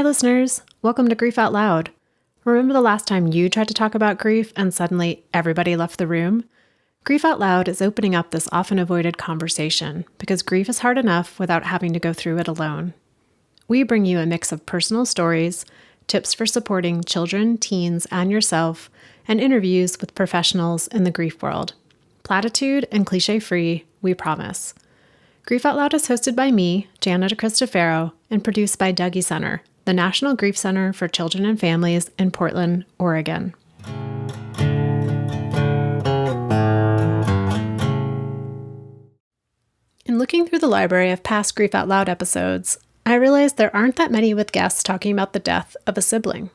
listeners. Welcome to Grief Out Loud. Remember the last time you tried to talk about grief and suddenly everybody left the room? Grief Out Loud is opening up this often avoided conversation because grief is hard enough without having to go through it alone. We bring you a mix of personal stories, tips for supporting children, teens, and yourself, and interviews with professionals in the grief world. Platitude and cliche-free, we promise. Grief Out Loud is hosted by me, Jana DeCristofaro, and produced by Dougy Center, the National Grief Center for Children and Families in Portland, Oregon. In looking through the library of past Grief Out Loud episodes, I realized there aren't that many with guests talking about the death of a sibling.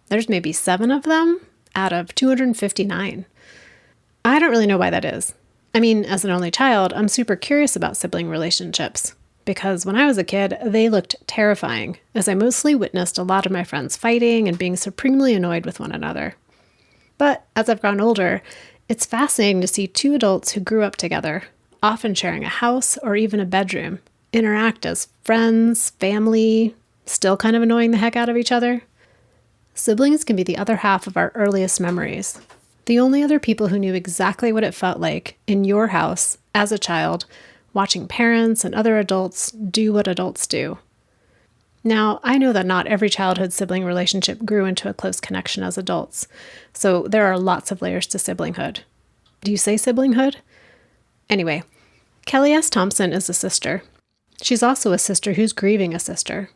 There's maybe 7 of them out of 259. I don't really know why that is. I mean, as an only child, I'm super curious about sibling relationships, because when I was a kid, they looked terrifying, as I mostly witnessed a lot of my friends fighting and being supremely annoyed with one another. But as I've grown older, it's fascinating to see 2 adults who grew up together, often sharing a house or even a bedroom, interact as friends, family, still kind of annoying the heck out of each other. Siblings can be the other half of our earliest memories. The only other people who knew exactly what it felt like in your house as a child, watching parents and other adults do what adults do. Now, I know that not every childhood sibling relationship grew into a close connection as adults, so there are lots of layers to siblinghood. Do you say siblinghood? Anyway, Kelly S. Thompson is a sister. She's also a sister who's grieving a sister.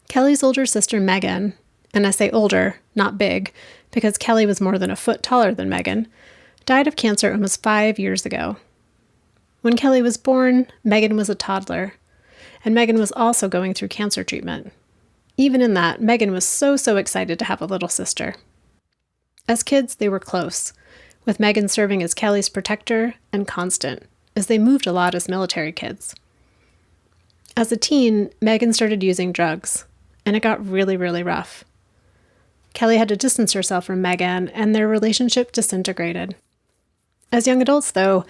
Kelly's older sister, Meghan, and I say older, not big, because Kelly was more than a foot taller than Meghan, died of cancer almost 5 years ago. When Kelly was born, Meghan was a toddler, and Meghan was also going through cancer treatment. Even in that, Meghan was so excited to have a little sister. As kids, they were close, with Meghan serving as Kelly's protector and constant, as they moved a lot as military kids. As a teen, Meghan started using drugs, and it got really rough. Kelly had to distance herself from Meghan, and their relationship disintegrated. As young adults, though,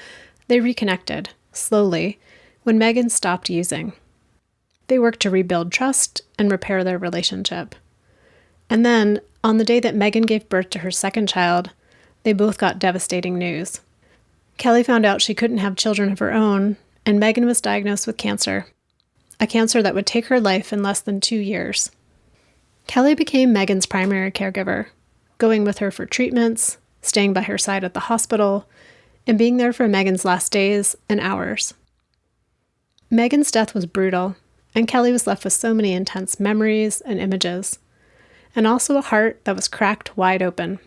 they reconnected, slowly, when Meghan stopped using. They worked to rebuild trust and repair their relationship. And then, on the day that Meghan gave birth to her second child, they both got devastating news. Kelly found out she couldn't have children of her own, and Meghan was diagnosed with cancer, a cancer that would take her life in less than 2 years. Kelly became Meghan's primary caregiver, going with her for treatments, staying by her side at the hospital, and being there for Meghan's last days and hours. Meghan's death was brutal, and Kelly was left with so many intense memories and images, and also a heart that was cracked wide open.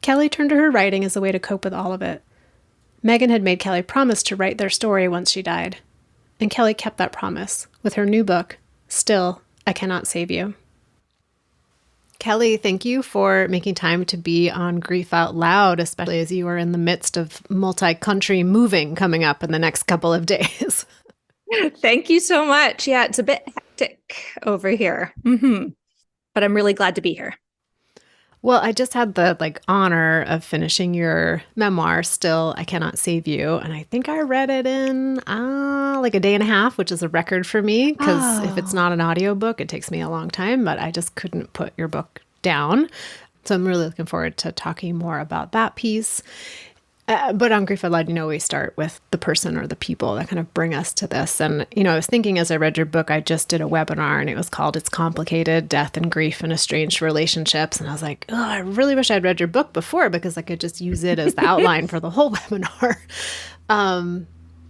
Kelly turned to her writing as a way to cope with all of it. Meghan had made Kelly promise to write their story once she died, and Kelly kept that promise with her new book, Still, I Cannot Save You. Kelly, thank you for making time to be on Grief Out Loud, especially as you are in the midst of multi-country moving coming up in the next couple of days. Thank you so much. Yeah, it's a bit hectic over here. But I'm really glad to be here. Well, I just had the honor of finishing your memoir, Still, I Cannot Save You. And I think I read it in a day and a half, which is a record for me. Because if it's not an audiobook, it takes me a long time. But I just couldn't put your book down. So I'm really looking forward to talking more about that piece. But on Grief Out Loud, we start with the person or the people that kind of bring us to this. And, I was thinking as I read your book, I just did a webinar and it was called It's Complicated, Death and Grief and Estranged Relationships. And I was like, oh, I really wish I'd read your book before because I could just use it as the outline for the whole webinar.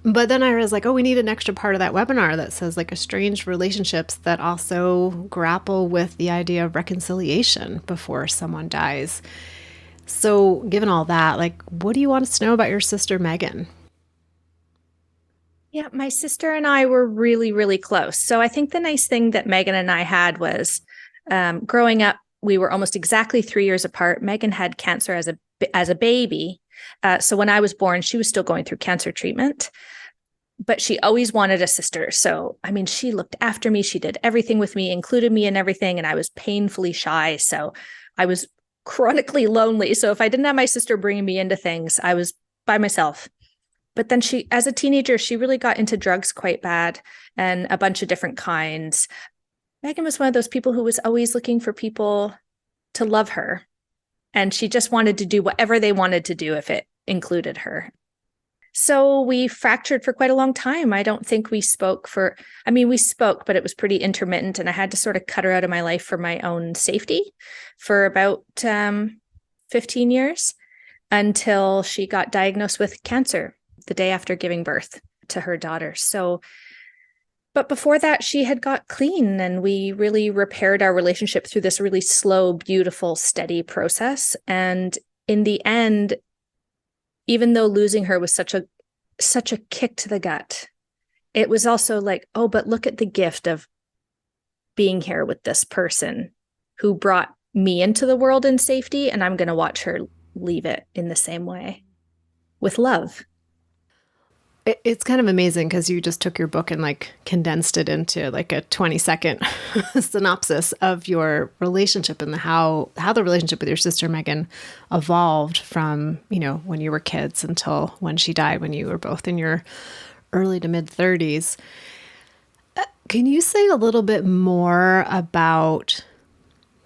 But then I was like, oh, we need an extra part of that webinar that says estranged relationships that also grapple with the idea of reconciliation before someone dies. So given all that, what do you want us to know about your sister, Meghan? Yeah, my sister and I were really close. So I think the nice thing that Meghan and I had was growing up, we were almost exactly 3 years apart. Meghan had cancer as a baby. So when I was born, she was still going through cancer treatment. But she always wanted a sister. So, she looked after me. She did everything with me, included me in everything. And I was painfully shy. So I was chronically lonely. So if I didn't have my sister bringing me into things, I was by myself. But then she, as a teenager, she really got into drugs quite bad and a bunch of different kinds. Meghan was one of those people who was always looking for people to love her. And she just wanted to do whatever they wanted to do if it included her. So we fractured for quite a long time. I don't think we spoke we spoke, but it was pretty intermittent. And I had to sort of cut her out of my life for my own safety for about 15 years until she got diagnosed with cancer the day after giving birth to her daughter. So, but before that, she had got clean, and we really repaired our relationship through this really slow, beautiful, steady process. And in the end, even though losing her was such a kick to the gut, it was also like, oh, but look at the gift of being here with this person who brought me into the world in safety, and I'm going to watch her leave it in the same way with love. It's kind of amazing because you just took your book and like condensed it into like a 20-second synopsis of your relationship and how the relationship with your sister Meghan evolved from, when you were kids until when she died, when you were both in your early to mid 30s. Can you say a little bit more about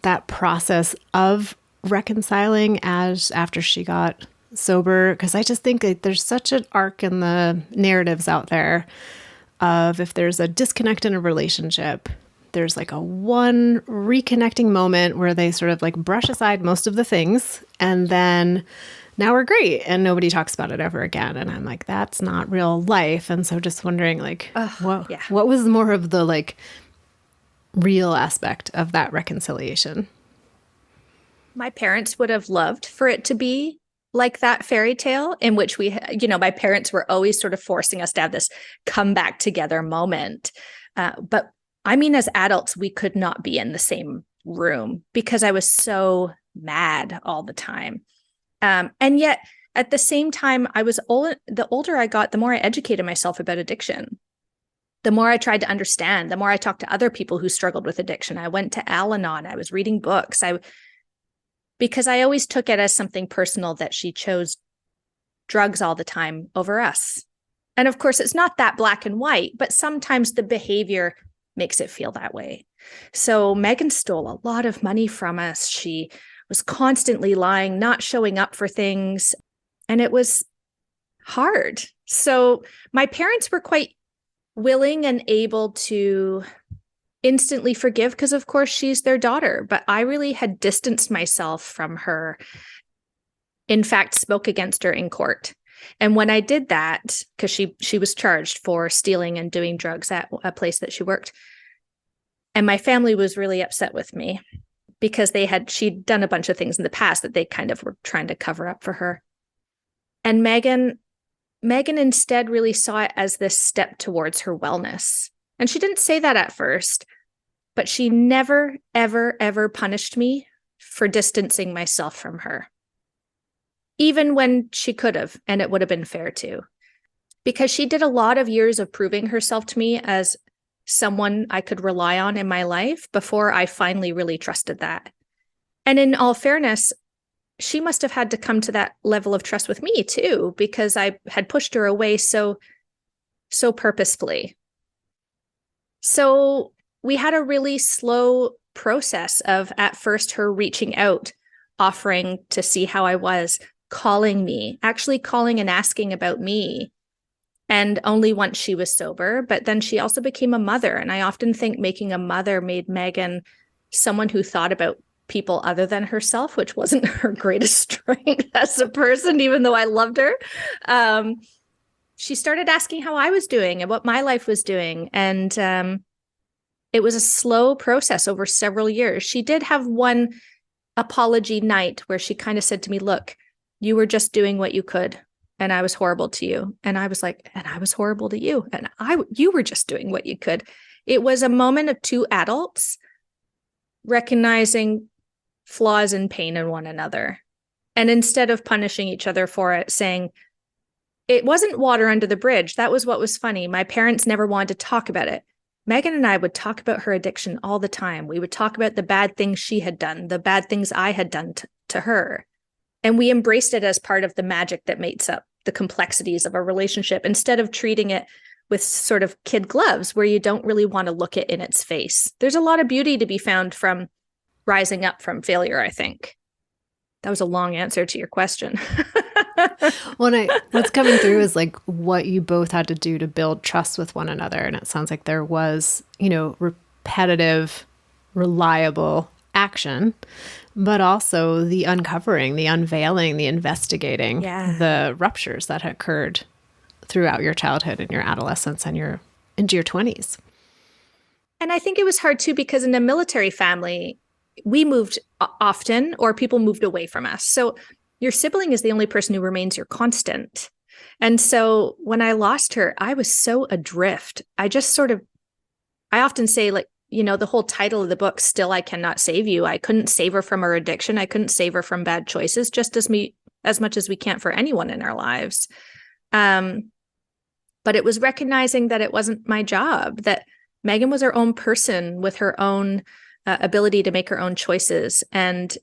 that process of reconciling after she got sober? Because I just think that there's such an arc in the narratives out there of if there's a disconnect in a relationship, there's like a one reconnecting moment where they sort of like brush aside most of the things and then now we're great and nobody talks about it ever again. And I'm like, that's not real life. And so just wondering what was more of the like real aspect of that reconciliation? My parents would have loved for it to be like that fairy tale in which my parents were always sort of forcing us to have this come back together moment. But I mean, as adults, we could not be in the same room because I was so mad all the time. And yet at the same time, the older I got, the more I educated myself about addiction. The more I tried to understand, the more I talked to other people who struggled with addiction. I went to Al-Anon. I was reading books. Because I always took it as something personal that she chose drugs all the time over us. And of course, it's not that black and white, but sometimes the behavior makes it feel that way. So Meghan stole a lot of money from us. She was constantly lying, not showing up for things, and it was hard. So my parents were quite willing and able to instantly forgive because, of course, she's their daughter. But I really had distanced myself from her. In fact, spoke against her in court. And when I did that, because she was charged for stealing and doing drugs at a place that she worked. And my family was really upset with me because she'd done a bunch of things in the past that they kind of were trying to cover up for her. And Meghan instead really saw it as this step towards her wellness. And she didn't say that at first, but she never, ever, ever punished me for distancing myself from her, even when she could have, and it would have been fair to, because she did a lot of years of proving herself to me as someone I could rely on in my life before I finally really trusted that. And in all fairness, she must have had to come to that level of trust with me too, because I had pushed her away so purposefully. So we had a really slow process of at first her reaching out, offering to see how I was, calling me, actually calling and asking about me. And only once she was sober, but then she also became a mother. And I often think making a mother made Meghan someone who thought about people other than herself, which wasn't her greatest strength as a person, even though I loved her. She started asking how I was doing and what my life was doing. And it was a slow process over several years. She did have one apology night where she kind of said to me, look, you were just doing what you could. And I was horrible to you. And I was like, and I was horrible to you. And you were just doing what you could. It was a moment of two adults recognizing flaws and pain in one another. And instead of punishing each other for it, saying, it wasn't water under the bridge. That was what was funny. My parents never wanted to talk about it. Meghan and I would talk about her addiction all the time. We would talk about the bad things she had done, the bad things I had done to her. And we embraced it as part of the magic that makes up the complexities of a relationship instead of treating it with sort of kid gloves where you don't really want to look it in its face. There's a lot of beauty to be found from rising up from failure, I think. That was a long answer to your question. What's coming through is like what you both had to do to build trust with one another. And it sounds like there was, repetitive, reliable action, but also the uncovering, the unveiling, the investigating, the ruptures that had occurred throughout your childhood and your adolescence and into your 20s. And I think it was hard too, because in a military family, we moved often, or people moved away from us. So your sibling is the only person who remains your constant. And so when I lost her, I was so adrift. I often say, like, the whole title of the book, Still I Cannot Save You. I couldn't save her from her addiction. I couldn't save her from bad choices, just as much as we can't for anyone in our lives. But it was recognizing that it wasn't my job, that Meghan was her own person with her own ability to make her own choices. And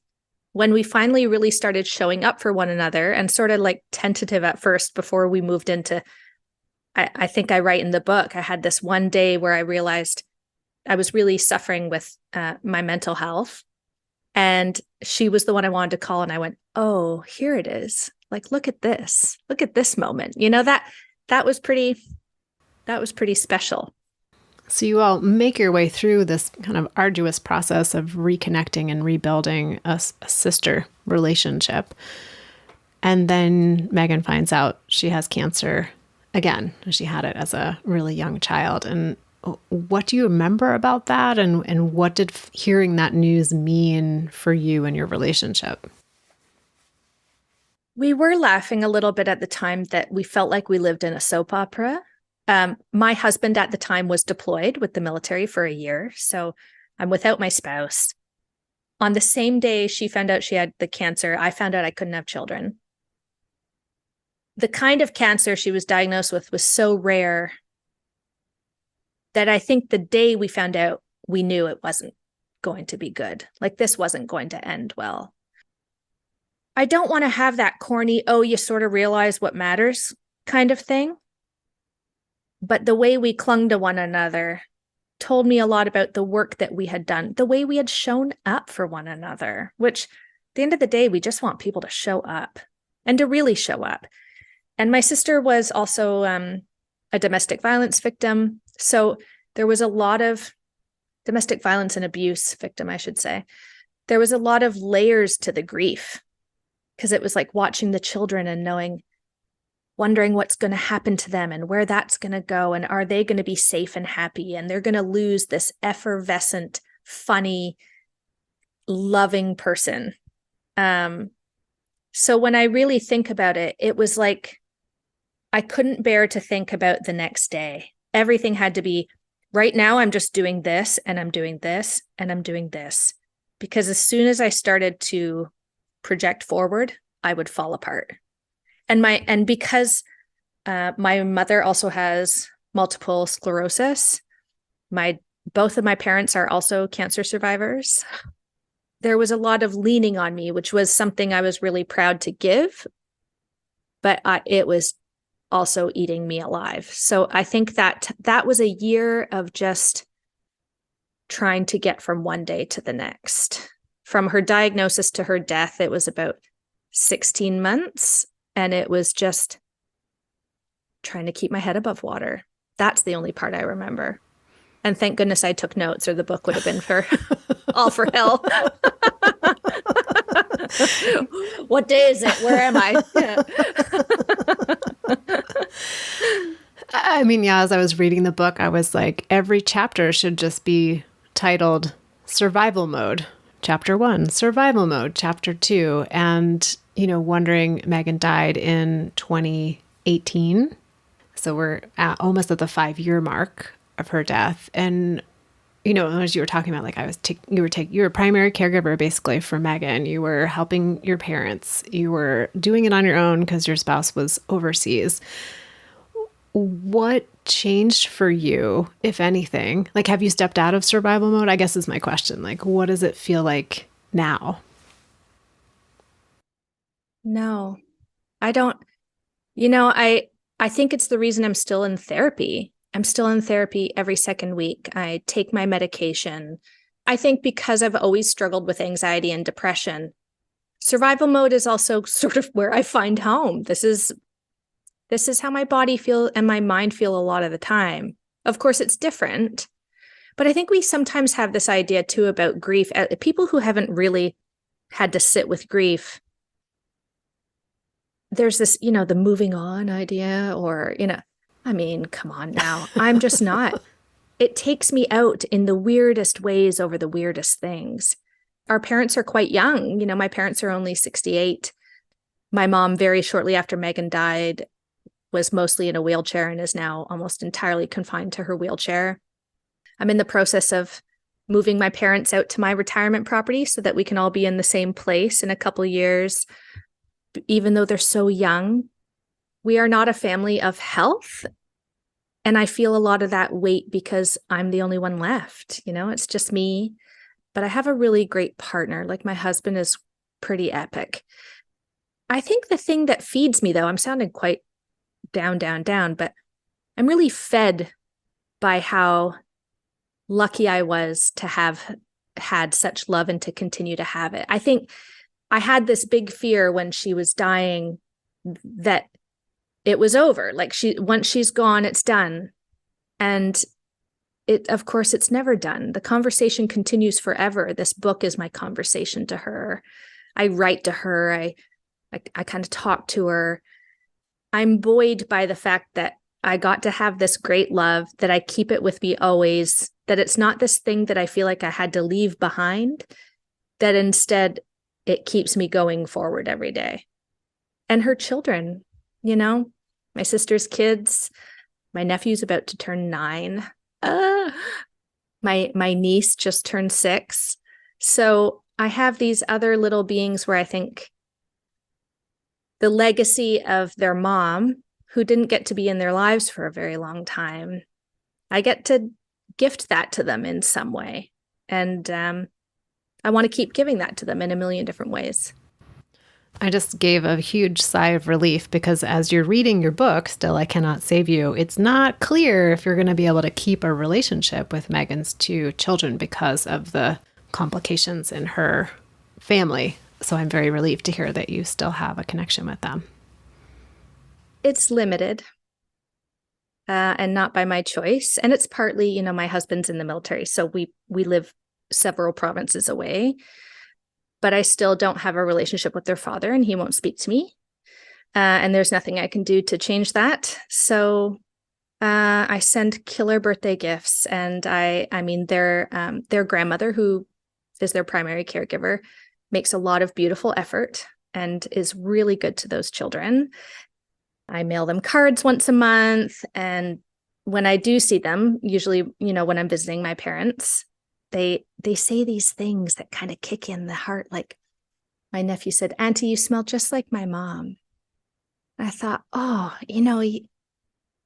when we finally really started showing up for one another, and sort of like tentative at first before we moved into, I think I write in the book, I had this one day where I realized I was really suffering with my mental health. And she was the one I wanted to call. And I went, oh, here it is. Like, look at this moment. That was pretty special. So you all make your way through this kind of arduous process of reconnecting and rebuilding a sister relationship. And then Meghan finds out she has cancer again. She had it as a really young child. And what do you remember about that? And what did hearing that news mean for you and your relationship? We were laughing a little bit at the time that we felt like we lived in a soap opera. My husband at the time was deployed with the military for a year, so I'm without my spouse. On the same day she found out she had the cancer, I found out I couldn't have children. The kind of cancer she was diagnosed with was so rare that I think the day we found out, we knew it wasn't going to be good. Like, this wasn't going to end well. I don't want to have that corny, oh, you sort of realize what matters kind of thing. But the way we clung to one another told me a lot about the work that we had done, the way we had shown up for one another, which at the end of the day, we just want people to show up and to really show up. And my sister was also a domestic violence victim. So there was a lot of domestic violence and abuse victim, I should say. There was a lot of layers to the grief, because it was like watching the children and wondering what's going to happen to them and where that's going to go. And are they going to be safe and happy? And they're going to lose this effervescent, funny, loving person. So when I really think about it, it was like I couldn't bear to think about the next day. Everything had to be, right now I'm just doing this, and I'm doing this, and I'm doing this. Because as soon as I started to project forward, I would fall apart. And because my mother also has multiple sclerosis, both of my parents are also cancer survivors. There was a lot of leaning on me, which was something I was really proud to give, but it was also eating me alive. So I think that was a year of just trying to get from one day to the next. From her diagnosis to her death, it was about 16 months. And it was just trying to keep my head above water. That's the only part I remember. And thank goodness I took notes, or the book would have been for all for hell. What day is it? Where am I? I mean, yeah, as I was reading the book, I was like, every chapter should just be titled Survival Mode. Chapter 1, Survival Mode. Chapter 2. And, wondering, Meghan died in 2018. So we're almost at the 5-year mark of her death. And, as you were talking about, like you were a primary caregiver basically for Meghan. You were helping your parents. You were doing it on your own because your spouse was overseas. What changed for you, if anything? Like, have you stepped out of survival mode? I guess is my question. Like, what does it feel like now? No, I don't. I think it's the reason I'm still in therapy. I'm still in therapy every second week. I take my medication. I think because I've always struggled with anxiety and depression, survival mode is also sort of where I find home. This is how my body feel and my mind feel a lot of the time. Of course, it's different, but I think we sometimes have this idea too about grief. People who haven't really had to sit with grief, there's this, the moving on idea, or, I mean, come on now. I'm just not. It takes me out in the weirdest ways over the weirdest things. Our parents are quite young. My parents are only 68. My mom, very shortly after Meghan died, was mostly in a wheelchair and is now almost entirely confined to her wheelchair. I'm in the process of moving my parents out to my retirement property so that we can all be in the same place in a couple of years. Even though they're so young, we are not a family of health. And I feel a lot of that weight because I'm the only one left. It's just me. But I have a really great partner. Like, my husband is pretty epic. I think the thing that feeds me, though, I'm sounding quite down, but I'm really fed by how lucky I was to have had such love and to continue to have it. I think I had this big fear when she was dying that it was over. Like, once she's gone, it's done. And of course, it's never done. The conversation continues forever. This book is my conversation to her. I write to her. I kind of talk to her. I'm buoyed by the fact that I got to have this great love, that I keep it with me always, that it's not this thing that I feel like I had to leave behind, that instead it keeps me going forward every day. And her children, my sister's kids, my nephew's about to turn 9. My niece just turned 6. So I have these other little beings where I think the legacy of their mom, who didn't get to be in their lives for a very long time, I get to gift that to them in some way. And I want to keep giving that to them in a million different ways. I just gave a huge sigh of relief because as you're reading your book, Still I Cannot Save You, it's not clear if you're going to be able to keep a relationship with Meghan's 2 children because of the complications in her family. So I'm very relieved to hear that you still have a connection with them. It's limited and not by my choice. And it's partly, my husband's in the military, so we live several provinces away. But I still don't have a relationship with their father, and he won't speak to me. And there's nothing I can do to change that. So I send killer birthday gifts, and I mean, their grandmother, who is their primary caregiver, makes a lot of beautiful effort and is really good to those children. I mail them cards once a month. And when I do see them, usually, when I'm visiting my parents, they say these things that kind of kick in the heart. Like, my nephew said, "Auntie, you smell just like my mom." And I thought, oh,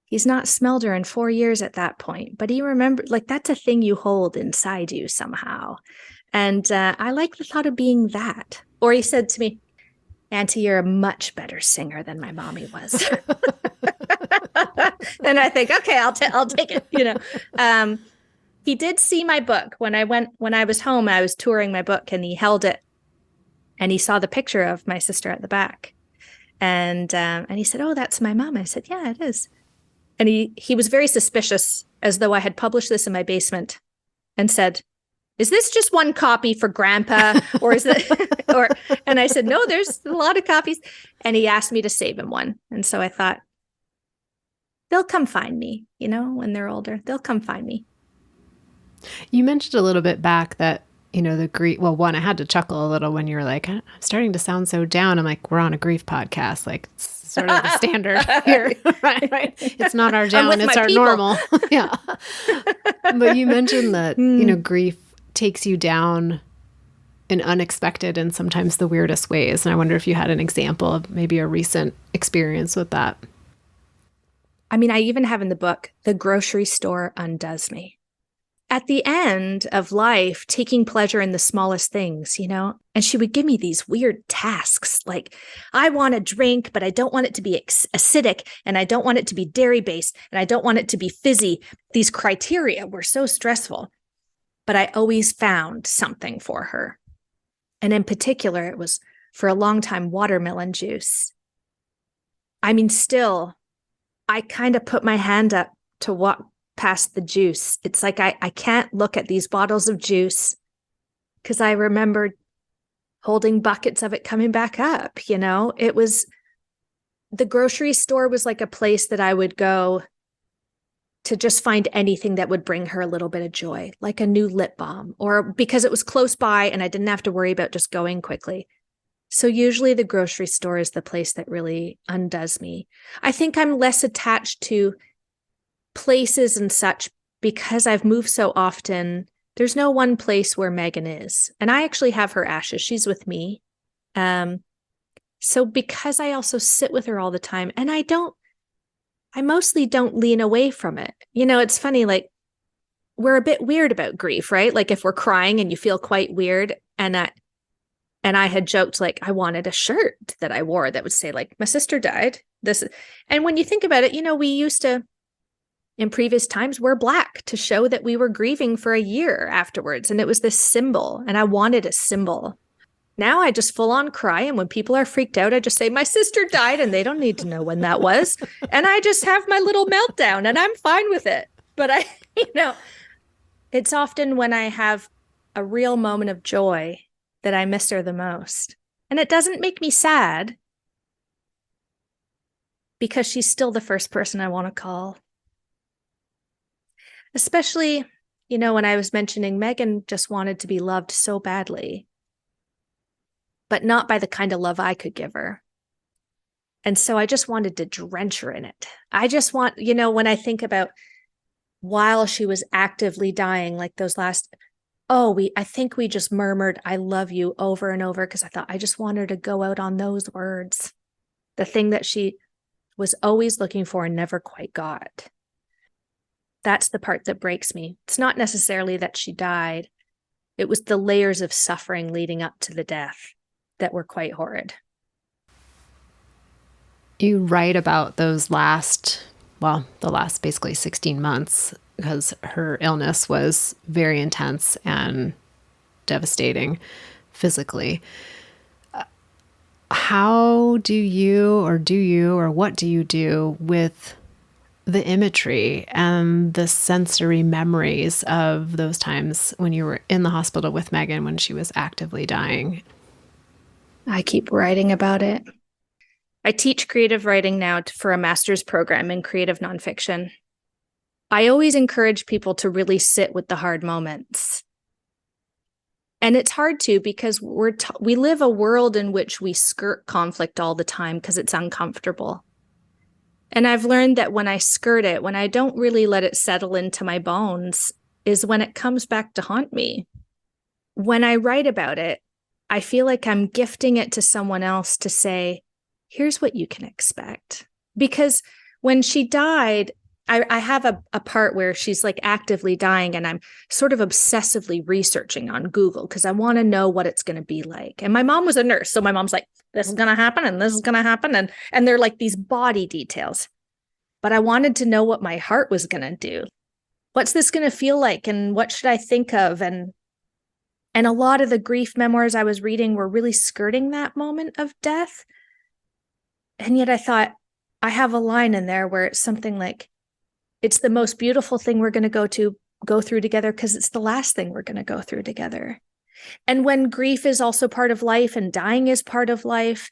he's not smelled her in 4 years at that point, but he remembered, like, that's a thing you hold inside you somehow. And I like the thought of being that. Or he said to me, "Auntie, you're a much better singer than my mommy was." And I think, okay, I'll take it. He did see my book when I was home. I was touring my book, and he held it, and he saw the picture of my sister at the back, and he said, "Oh, that's my mom." I said, "Yeah, it is." And he was very suspicious, as though I had published this in my basement, and said, "Is this just one copy for Grandpa, or is it?" And I said, "No, there's a lot of copies." And he asked me to save him one, and so I thought, they'll come find me. When they're older, they'll come find me. You mentioned a little bit back that, the grief, well, one, I had to chuckle a little when you were like, "I'm starting to sound so down." I'm like, we're on a grief podcast. Like, it's sort of the standard here, right? It's not our down, it's our people. Normal. Yeah. But you mentioned that, grief takes you down in unexpected and sometimes the weirdest ways. And I wonder if you had an example of maybe a recent experience with that. I mean, I even have in the book, the grocery store undoes me. at the end of life taking pleasure in the smallest things, and she would give me these weird tasks like, I want a drink, but I don't want it to be acidic, and I don't want it to be dairy based, and I don't want it to be fizzy. These criteria were so stressful, but I always found something for her. And in particular, it was for a long time watermelon juice. I mean, still, I kind of put my hand up to walk past the juice. It's like I can't look at these bottles of juice because I remembered holding buckets of it coming back up. It was, the grocery store was like a place that I would go to just find anything that would bring her a little bit of joy, like a new lip balm, or because it was close by and I didn't have to worry about just going quickly. So usually the grocery store is the place that really undoes me. I think I'm less attached to places and such because I've moved so often. There's no one place where Meghan is. And I actually have her ashes. She's with me. So because I also sit with her all the time, and I mostly don't lean away from it. It's funny, like we're a bit weird about grief, right? Like if we're crying and you feel quite weird, and I had joked like I wanted a shirt that I wore that would say like, my sister died. And when you think about it, we used to, in previous times, wear black to show that we were grieving for a year afterwards. And it was this symbol, and I wanted a symbol. Now I just full on cry. And when people are freaked out, I just say, my sister died, and they don't need to know when that was. And I just have my little meltdown and I'm fine with it. But it's often when I have a real moment of joy that I miss her the most. And it doesn't make me sad because she's still the first person I want to call. Especially, when I was mentioning Meghan just wanted to be loved so badly, but not by the kind of love I could give her. And so I just wanted to drench her in it. I just want, when I think about while she was actively dying, like those last, I think we just murmured, I love you over and over, because I thought I just want her to go out on those words, the thing that she was always looking for and never quite got. That's the part that breaks me. It's not necessarily that she died. It was the layers of suffering leading up to the death that were quite horrid. You write about the last basically 16 months, because her illness was very intense and devastating physically. How do you, or what do you do with the imagery and the sensory memories of those times when you were in the hospital with Meghan when she was actively dying? I keep writing about it. I teach creative writing now for a master's program in creative nonfiction. I always encourage people to really sit with the hard moments. And it's hard to, because we live a world in which we skirt conflict all the time because it's uncomfortable. And I've learned that when I skirt it, when I don't really let it settle into my bones, is when it comes back to haunt me. When I write about it, I feel like I'm gifting it to someone else to say, here's what you can expect. Because when she died, I have a part where she's like actively dying, and I'm sort of obsessively researching on Google because I want to know what it's going to be like. And my mom was a nurse, so my mom's like, this is going to happen and this is going to happen. And they're like these body details. But I wanted to know what my heart was going to do. What's this going to feel like? And what should I think of? And a lot of the grief memoirs I was reading were really skirting that moment of death. And yet I thought, I have a line in there where it's something like, it's the most beautiful thing we're going to go through together because it's the last thing we're going to go through together. And when grief is also part of life and dying is part of life,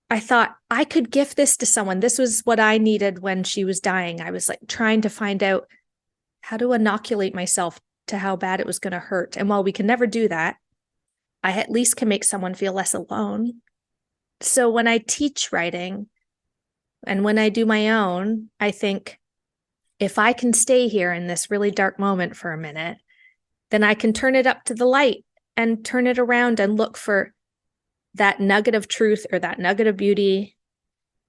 I thought I could gift this to someone. This was what I needed when she was dying. I was like trying to find out how to inoculate myself to how bad it was going to hurt. And while we can never do that, I at least can make someone feel less alone. So when I teach writing and when I do my own, I think, if I can stay here in this really dark moment for a minute, then I can turn it up to the light and turn it around and look for that nugget of truth or that nugget of beauty.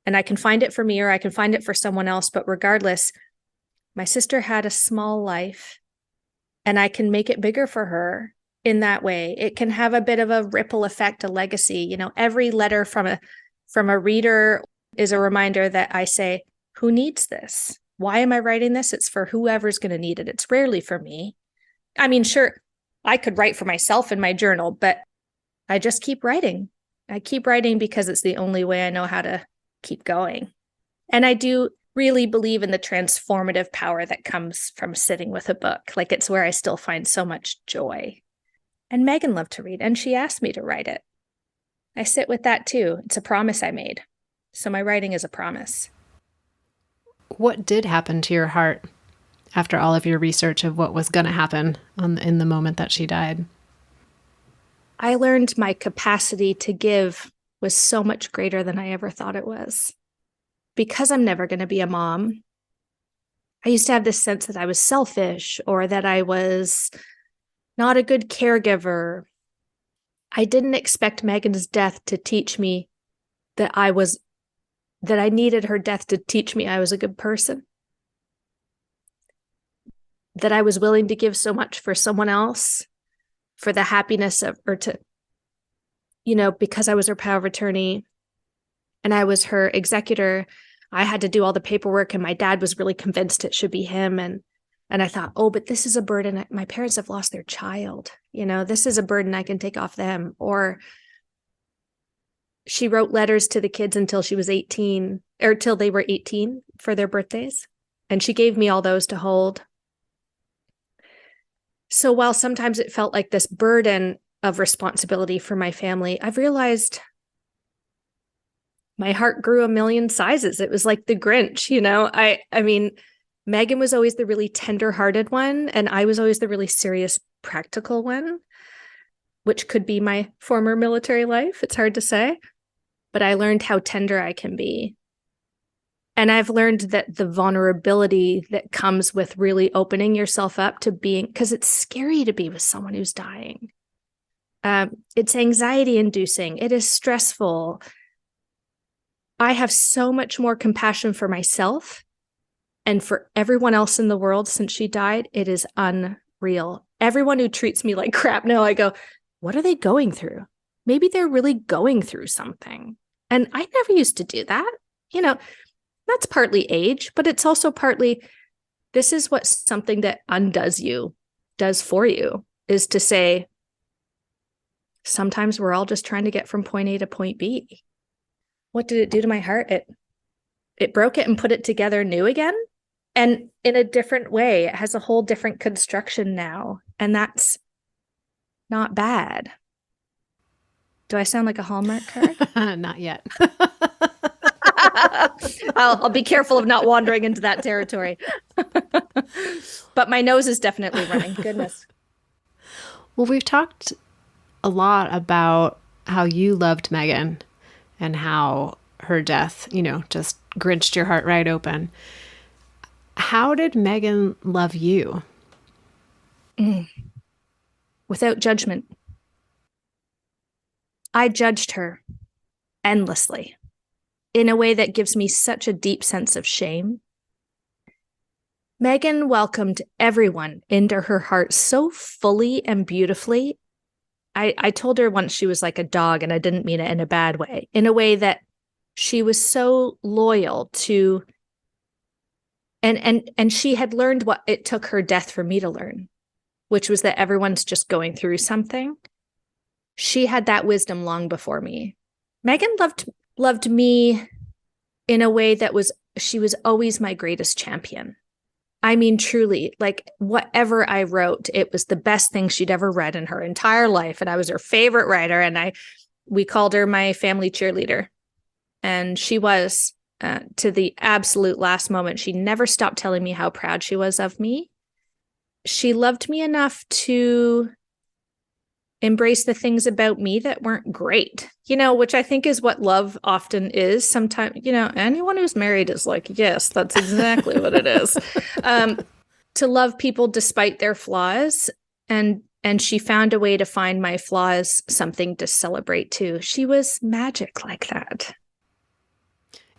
And I can find it for me or I can find it for someone else. But regardless, my sister had a small life and I can make it bigger for her in that way. It can have a bit of a ripple effect, a legacy. Every letter from a reader is a reminder that I say, who needs this? Why am I writing this? It's for whoever's going to need it. It's rarely for me. I mean, sure, I could write for myself in my journal, but I just keep writing. I keep writing because it's the only way I know how to keep going. And I do really believe in the transformative power that comes from sitting with a book. Like, it's where I still find so much joy. And Meghan loved to read, and she asked me to write it. I sit with that too. It's a promise I made. So my writing is a promise. What did happen to your heart after all of your research of what was going to happen in the moment that she died? I learned my capacity to give was so much greater than I ever thought it was. Because I'm never going to be a mom, I used to have this sense that I was selfish or that I was not a good caregiver. I didn't expect Meghan's death to teach me that I needed her death to teach me I was a good person. That I was willing to give so much for someone else, for the happiness of, or to, because I was her power of attorney and I was her executor, I had to do all the paperwork, and my dad was really convinced it should be him. And I thought, oh, but this is a burden. My parents have lost their child. This is a burden I can take off them. Or she wrote letters to the kids until she was 18, or till they were 18 for their birthdays. And she gave me all those to hold. So while sometimes it felt like this burden of responsibility for my family, I've realized my heart grew a million sizes. It was like the Grinch, I mean, Meghan was always the really tender-hearted one, and I was always the really serious, practical one, which could be my former military life. It's hard to say, but I learned how tender I can be. And I've learned that the vulnerability that comes with really opening yourself up to being, because it's scary to be with someone who's dying. It's anxiety-inducing. It is stressful. I have so much more compassion for myself and for everyone else in the world since she died. It is unreal. Everyone who treats me like crap now, I go, what are they going through? Maybe they're really going through something. And I never used to do that. That's partly age, but it's also partly, this is what something that undoes you does for you, is to say, sometimes we're all just trying to get from point A to point B. What did it do to my heart? It broke it and put it together new again, and in a different way. It has a whole different construction now, and that's not bad. Do I sound like a Hallmark card? Not yet. I'll be careful of not wandering into that territory. But my nose is definitely running. Goodness. Well, we've talked a lot about how you loved Meghan and how her death, just grinched your heart right open. How did Meghan love you? Without judgment. I judged her endlessly in a way that gives me such a deep sense of shame. Meghan welcomed everyone into her heart so fully and beautifully. I told her once she was like a dog, and I didn't mean it in a bad way, in a way that she was so loyal to, and she had learned what it took her death for me to learn, which was that everyone's just going through something. She had that wisdom long before me. Meghan loved me in a way that she was always my greatest champion. I mean, truly, like, whatever I wrote, it was the best thing she'd ever read in her entire life. And I was her favorite writer. And we called her my family cheerleader. And she was, to the absolute last moment. She never stopped telling me how proud she was of me. She loved me enough to embrace the things about me that weren't great, which I think is what love often is. Sometimes, anyone who's married is like, yes, that's exactly what it is. To love people despite their flaws. And she found a way to find my flaws something to celebrate too. She was magic like that.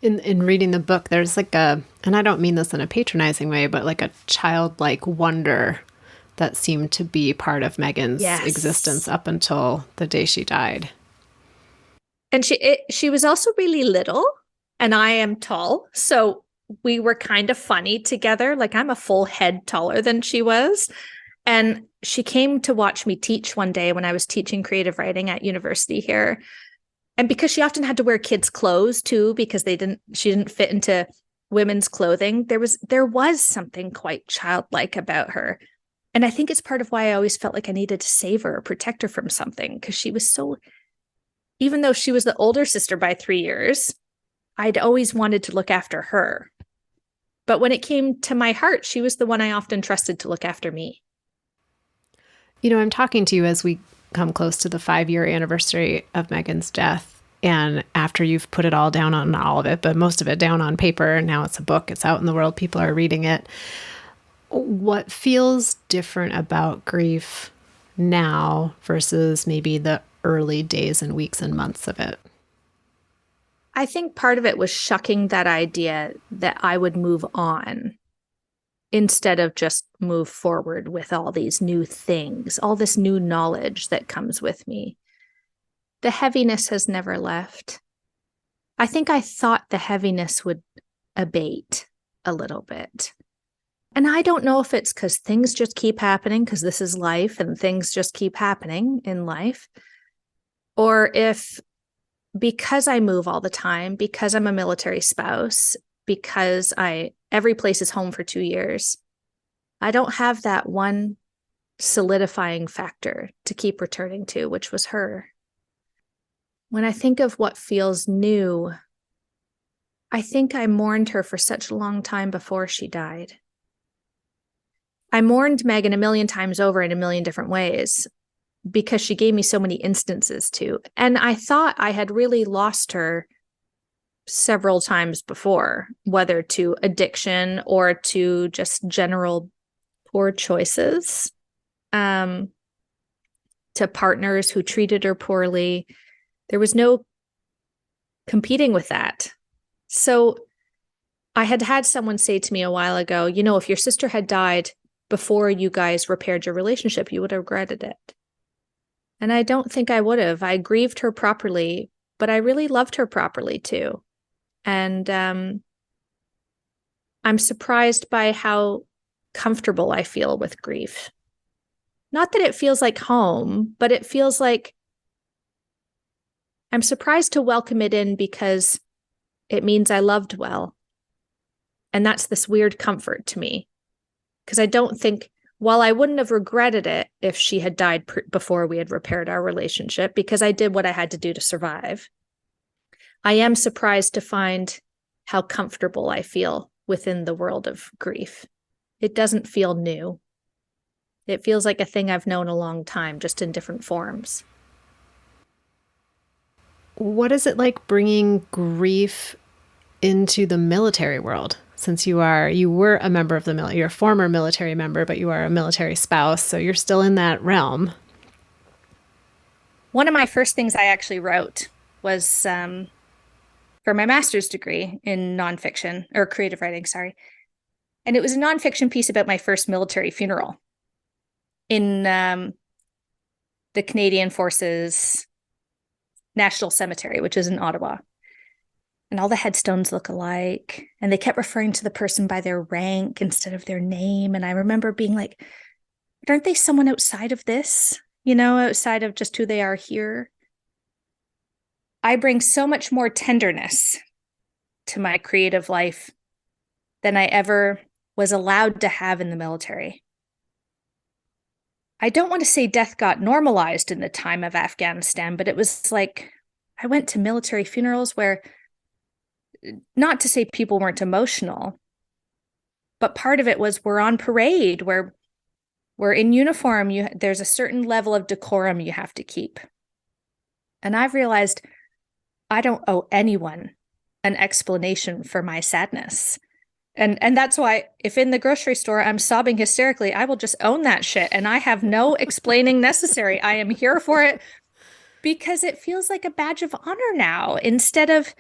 In reading the book, there's like and I don't mean this in a patronizing way, but like a childlike wonder that seemed to be part of Meghan's existence Yes. up until the day she died. And she was also really little, and I am tall. So we were kind of funny together. Like, I'm a full head taller than she was. And she came to watch me teach one day when I was teaching creative writing at university here. And because she often had to wear kids' clothes too, because she didn't fit into women's clothing, there was something quite childlike about her. And I think it's part of why I always felt like I needed to save her or protect her from something, because she was so, even though she was the older sister by 3 years, I'd always wanted to look after her. But when it came to my heart, she was the one I often trusted to look after me. You know, I'm talking to you as we come close to the 5-year anniversary of Meghan's death. And after you've put it all down on, not all of it, but most of it down on paper, and now it's a book, it's out in the world, people are reading it. What feels different about grief now versus maybe the early days and weeks and months of it? I think part of it was shucking that idea that I would move on instead of just move forward with all these new things, all this new knowledge that comes with me. The heaviness has never left. I think I thought the heaviness would abate a little bit. And I don't know if it's because things just keep happening, because this is life and things just keep happening in life, or if because I move all the time, because I'm a military spouse, because every place is home for 2 years, I don't have that one solidifying factor to keep returning to, which was her. When I think of what feels new, I think I mourned her for such a long time before she died. I mourned Meghan a million times over in a million different ways because she gave me so many instances to. And I thought I had really lost her several times before, whether to addiction or to just general poor choices, to partners who treated her poorly. There was no competing with that. So I had someone say to me a while ago, you know, if your sister had died before you guys repaired your relationship, you would have regretted it. And I don't think I would have. I grieved her properly, but I really loved her properly too. And I'm surprised by how comfortable I feel with grief. Not that it feels like home, but it feels like I'm surprised to welcome it in because it means I loved well. And that's this weird comfort to me. Because I don't think, while I wouldn't have regretted it if she had died before we had repaired our relationship, because I did what I had to do to survive, I am surprised to find how comfortable I feel within the world of grief. It doesn't feel new. It feels like a thing I've known a long time, just in different forms. What is it like bringing grief into the military world? Since you were a member of the military, you're a former military member, but you are a military spouse, so you're still in that realm. One of my first things I actually wrote was for my master's degree in nonfiction, or creative writing, sorry. And it was a nonfiction piece about my first military funeral in the Canadian Forces National Cemetery, which is in Ottawa. And all the headstones look alike. And they kept referring to the person by their rank instead of their name. And I remember being like, aren't they someone outside of this? You know, outside of just who they are here? I bring so much more tenderness to my creative life than I ever was allowed to have in the military. I don't want to say death got normalized in the time of Afghanistan, but it was like I went to military funerals where, not to say people weren't emotional, but part of it was we're on parade, where we're in uniform. There's a certain level of decorum you have to keep. And I've realized I don't owe anyone an explanation for my sadness. And that's why if in the grocery store I'm sobbing hysterically, I will just own that shit. And I have no explaining necessary. I am here for it because it feels like a badge of honor now instead of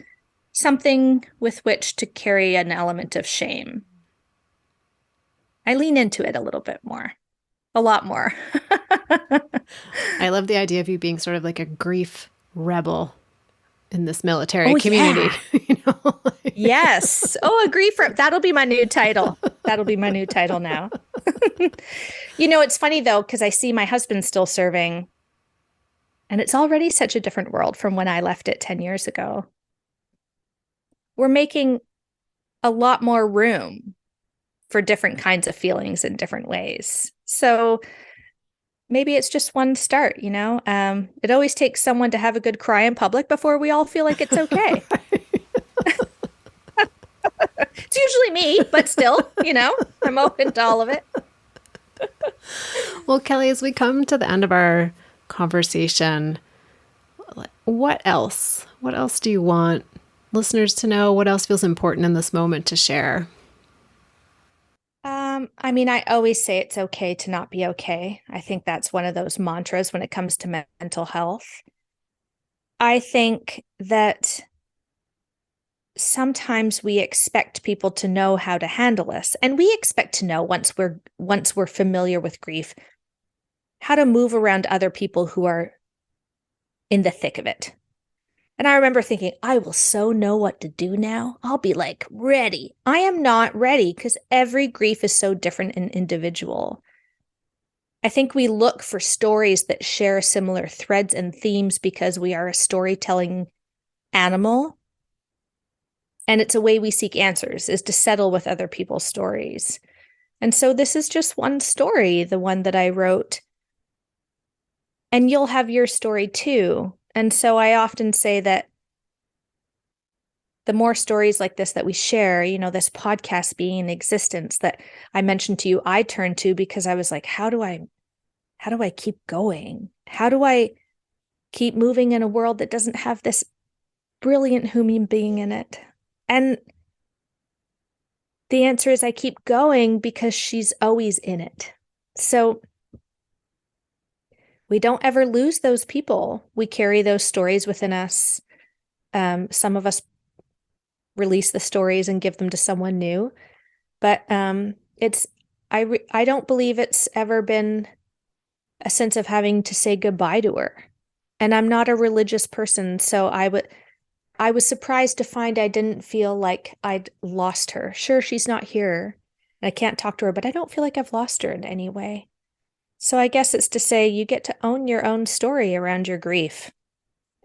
something with which to carry an element of shame. I lean into it a little bit more. A lot more. I love the idea of you being sort of like a grief rebel in this military Oh, community. yeah. You know? Yes. Oh, a grief rep. That'll be my new title. That'll be my new title now. It's funny though, because I see my husband still serving, and it's already such a different world from when I left it 10 years ago. We're making a lot more room for different kinds of feelings in different ways. So maybe it's just one start, It always takes someone to have a good cry in public before we all feel like it's okay. It's usually me, but still, I'm open to all of it. Well, Kelly, as we come to the end of our conversation, what else? What else do you want listeners to know? What else feels important in this moment to share? I always say it's okay to not be okay. I think that's one of those mantras when it comes to mental health. I think that sometimes we expect people to know how to handle us, and we expect to know once we're familiar with grief, how to move around other people who are in the thick of it. And I remember thinking, I will so know what to do now. I'll be like ready. I am not ready because every grief is so different and individual. I think we look for stories that share similar threads and themes because we are a storytelling animal. And it's a way we seek answers, is to settle with other people's stories. And so this is just one story, the one that I wrote. And you'll have your story too. And so I often say that the more stories like this that we share, this podcast being in existence that I mentioned to you, I turned to because I was like, how do I keep going? How do I keep moving in a world that doesn't have this brilliant human being in it? And the answer is I keep going because she's always in it. So we don't ever lose those people. We carry those stories within us. Some of us release the stories and give them to someone new. But I don't believe it's ever been a sense of having to say goodbye to her. And I'm not a religious person, so I was surprised to find I didn't feel like I'd lost her. Sure, she's not here, and I can't talk to her, but I don't feel like I've lost her in any way. So I guess it's to say you get to own your own story around your grief.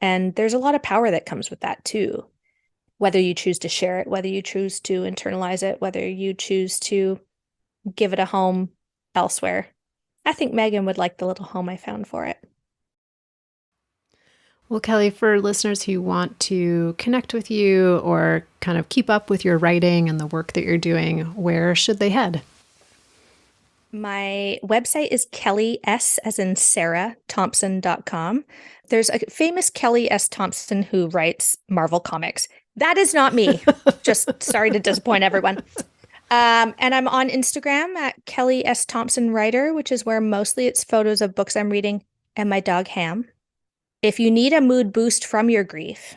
And there's a lot of power that comes with that too. Whether you choose to share it, whether you choose to internalize it, whether you choose to give it a home elsewhere. I think Meghan would like the little home I found for it. Well, Kelly, for listeners who want to connect with you or kind of keep up with your writing and the work that you're doing, where should they head? My website is Kelly S as in Sarah Thompson.com. There's a famous Kelly S. Thompson who writes Marvel comics. That is not me. Just sorry to disappoint everyone. And I'm on Instagram at Kelly S. Thompson Writer, which is where mostly it's photos of books I'm reading and my dog Ham. If you need a mood boost from your grief,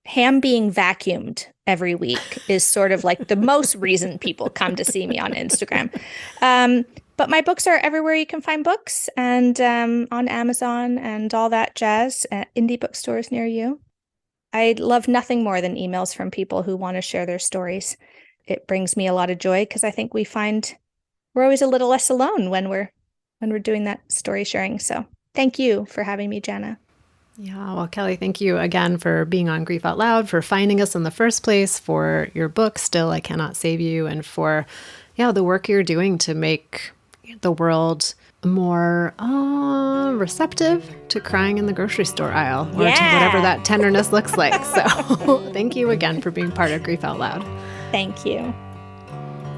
Ham being vacuumed every week is sort of like the most reason people come to see me on Instagram. But my books are everywhere you can find books, and on Amazon and all that jazz at indie bookstores near you. I love nothing more than emails from people who want to share their stories. It brings me a lot of joy because I think we're always a little less alone when we're doing that story sharing. So thank you for having me, Jana. Yeah, well, Kelly, thank you again for being on Grief Out Loud, for finding us in the first place, for your book, Still I Cannot Save You, and for the work you're doing to make the world more receptive to crying in the grocery store aisle, or to whatever that tenderness looks like. So thank you again for being part of Grief Out Loud. Thank you.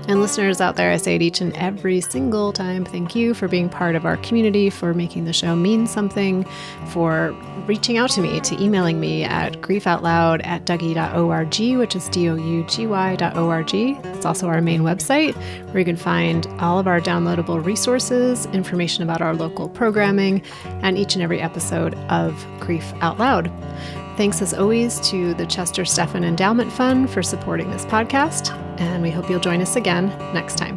And listeners out there, I say it each and every single time, thank you for being part of our community, for making the show mean something, for reaching out to me, to emailing me at griefoutloud@dougie.org, which is dougy.org. It's also our main website where you can find all of our downloadable resources, information about our local programming, and each and every episode of Grief Out Loud. Thanks as always to the Chester Stephan Endowment Fund for supporting this podcast, and we hope you'll join us again next time.